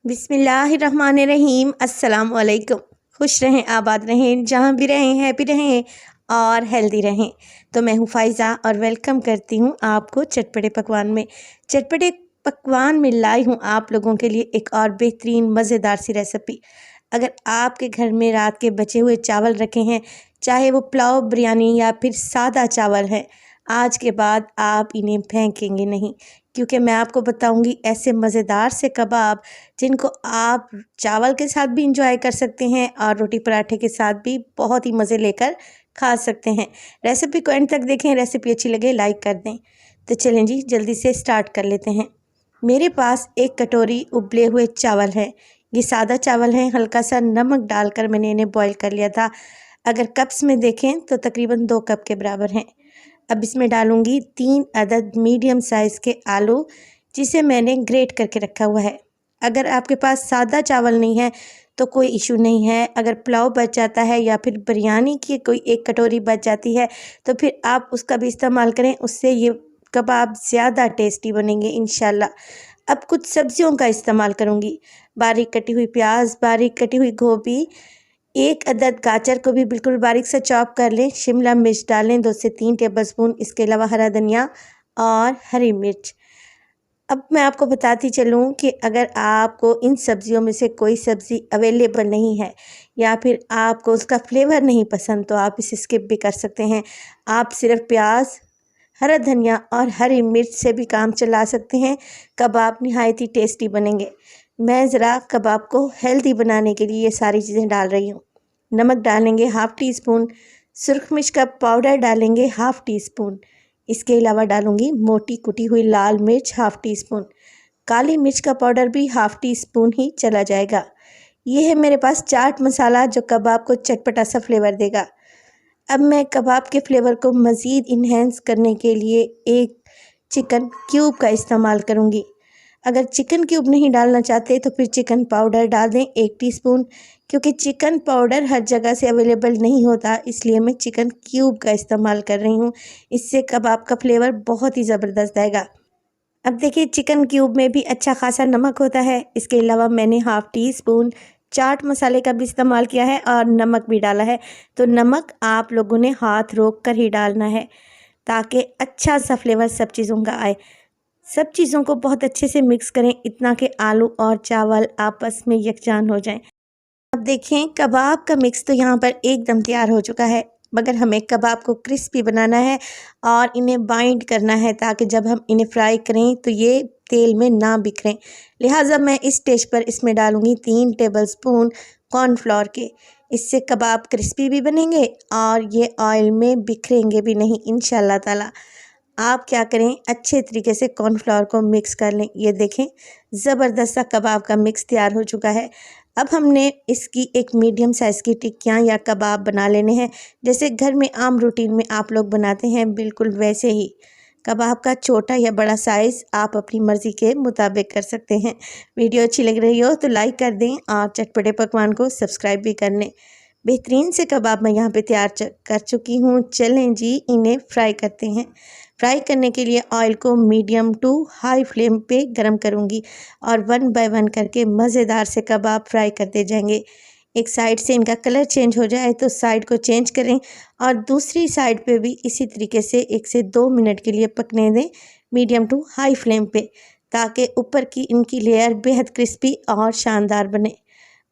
बिस्मिल्लाहिर्रहमानिर्रहीम। अस्सलाम वालेकुम। खुश रहें, आबाद रहें, जहाँ भी रहें हैप्पी रहें और हेल्दी रहें। तो मैं हूँ फ़ाइज़ा और वेलकम करती हूँ आपको चटपटे पकवान में। चटपटे पकवान में लाई हूँ आप लोगों के लिए एक और बेहतरीन मज़ेदार सी रेसिपी। अगर आपके घर में रात के बचे हुए चावल रखे हैं, चाहे वो पुलाव, बिरयानी या फिर सादा चावल है, आज के बाद आप इन्हें फेंकेंगे नहीं, क्योंकि मैं आपको बताऊंगी ऐसे मज़ेदार से कबाब जिनको आप चावल के साथ भी इंजॉय कर सकते हैं और रोटी पराठे के साथ भी बहुत ही मज़े लेकर खा सकते हैं। रेसिपी को एंड तक देखें, रेसिपी अच्छी लगे लाइक कर दें। तो चलें जी, जल्दी से स्टार्ट कर लेते हैं। मेरे पास एक कटोरी उबले हुए चावल है। ये सादा चावल है, हल्का सा नमक डालकर मैंने इन्हें बॉईल कर लिया था। अगर कप्स में देखें तो तकरीबन 2 कप के बराबर हैं। अब इसमें डालूंगी 3 अदद मीडियम साइज़ के आलू, जिसे मैंने ग्रेट करके रखा हुआ है। अगर आपके पास सादा चावल नहीं है तो कोई इशू नहीं है। अगर पुलाव बच जाता है या फिर बिरयानी की कोई एक कटोरी बच जाती है तो फिर आप उसका भी इस्तेमाल करें, उससे ये कबाब ज़्यादा टेस्टी बनेंगे इंशाल्लाह। अब कुछ सब्जियों का इस्तेमाल करूँगी। बारीक कटी हुई प्याज, बारीक कटी हुई गोभी, एक अदद गाजर को भी बिल्कुल बारीक से चॉप कर लें। शिमला मिर्च डालें 2 से 3 टेबलस्पून, इसके अलावा हरा धनिया और हरी मिर्च। अब मैं आपको बताती चलूँ कि अगर आपको इन सब्जियों में से कोई सब्ज़ी अवेलेबल नहीं है या फिर आपको उसका फ्लेवर नहीं पसंद तो आप इसे स्किप भी कर सकते हैं। आप सिर्फ प्याज, हरा धनिया और हरी मिर्च से भी काम चला सकते हैं। कबाब नहायत ही टेस्टी बनेंगे। मैं ज़रा कबाब को हेल्दी बनाने के लिए ये सारी चीज़ें डाल रही हूँ। नमक डालेंगे हाफ़ टी स्पून, सुरख मिर्च का पाउडर डालेंगे हाफ़ टी स्पून, इसके अलावा डालूंगी मोटी कुटी हुई लाल मिर्च हाफ़ टी स्पून, काली मिर्च का पाउडर भी हाफ़ टी स्पून ही चला जाएगा। ये है मेरे पास चाट मसाला जो कबाब को चटपटा सा फ्लेवर देगा। अब मैं कबाब के फ्लेवर को मज़ीद इन्हेंस करने के लिए एक चिकन क्यूब का इस्तेमाल करूँगी। अगर चिकन क्यूब नहीं डालना चाहते तो फिर चिकन पाउडर डाल दें 1 टीस्पून, क्योंकि चिकन पाउडर हर जगह से अवेलेबल नहीं होता, इसलिए मैं चिकन क्यूब का इस्तेमाल कर रही हूँ। इससे कबाब का फ्लेवर बहुत ही ज़बरदस्त आएगा। अब देखिए, चिकन क्यूब में भी अच्छा खासा नमक होता है। इसके अलावा मैंने हाफ़ टी स्पून चाट मसाले का भी इस्तेमाल किया है और नमक भी डाला है। तो नमक आप लोगों ने हाथ रोक कर ही डालना है ताकि अच्छा सा फ्लेवर सब चीज़ों का आए। सब चीज़ों को बहुत अच्छे से मिक्स करें, इतना कि आलू और चावल आपस में यकजान हो जाएं। अब देखें, कबाब का मिक्स तो यहाँ पर एकदम तैयार हो चुका है, मगर हमें कबाब को क्रिस्पी बनाना है और इन्हें बाइंड करना है ताकि जब हम इन्हें फ्राई करें तो ये तेल में ना बिखरें। लिहाजा मैं इस स्टेज पर इसमें डालूँगी 3 टेबलस्पून कॉर्नफ्लोर के। इससे कबाब क्रिस्पी भी बनेंगे और ये ऑयल में बिखरेंगे भी नहीं इंशाल्लाह ताला। आप क्या करें, अच्छे तरीके से कॉर्नफ्लावर को मिक्स कर लें। ये देखें, ज़बरदस्त सा कबाब का मिक्स तैयार हो चुका है। अब हमने इसकी एक मीडियम साइज़ की टिक्कियाँ या कबाब बना लेने हैं, जैसे घर में आम रूटीन में आप लोग बनाते हैं, बिल्कुल वैसे ही। कबाब का छोटा या बड़ा साइज़ आप अपनी मर्ज़ी के मुताबिक कर सकते हैं। वीडियो अच्छी लग रही हो तो लाइक कर दें और चटपटे पकवान को सब्सक्राइब भी कर लें। बेहतरीन से कबाब मैं यहाँ पे तैयार कर चुकी हूँ। चलें जी, इन्हें फ्राई करते हैं। फ्राई करने के लिए ऑयल को मीडियम टू हाई फ्लेम पे गरम करूँगी और 1 बाय 1 करके मज़ेदार से कबाब फ्राई करते जाएंगे। एक साइड से इनका कलर चेंज हो जाए तो साइड को चेंज करें और दूसरी साइड पे भी इसी तरीके से 1 से 2 मिनट के लिए पकने दें मीडियम टू हाई फ्लेम पे, ताकि ऊपर की इनकी लेयर बेहद क्रिस्पी और शानदार बने।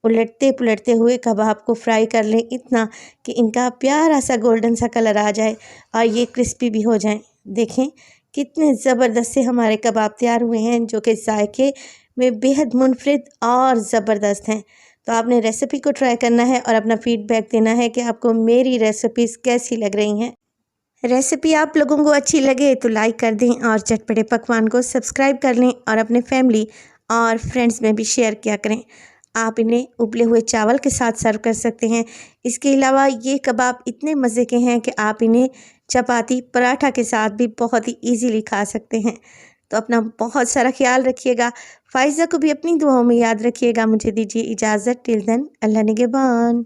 उलटते पुलटते हुए कबाब को फ्राई कर लें, इतना कि इनका प्यारा सा गोल्डन सा कलर आ जाए और ये क्रिस्पी भी हो जाएं। देखें कितने ज़बरदस्त से हमारे कबाब तैयार हुए हैं, जो कि जायके में बेहद मुनफरिद और ज़बरदस्त हैं। तो आपने रेसिपी को ट्राई करना है और अपना फीडबैक देना है कि आपको मेरी रेसिपीज़ कैसी लग रही हैं। रेसिपी आप लोगों को अच्छी लगे तो लाइक कर दें और चटपटे पकवान को सब्सक्राइब कर लें और अपने फैमिली और फ्रेंड्स में भी शेयर किया करें। आप इन्हें उबले हुए चावल के साथ सर्व कर सकते हैं। इसके अलावा ये कबाब इतने मज़े के हैं कि आप इन्हें चपाती, पराठा के साथ भी बहुत ही ईज़िली खा सकते हैं। तो अपना बहुत सारा ख्याल रखिएगा। फ़ाइज़ा को भी अपनी दुआओं में याद रखिएगा। मुझे दीजिए इजाज़त। टिल देन, अल्लाह निगहबान।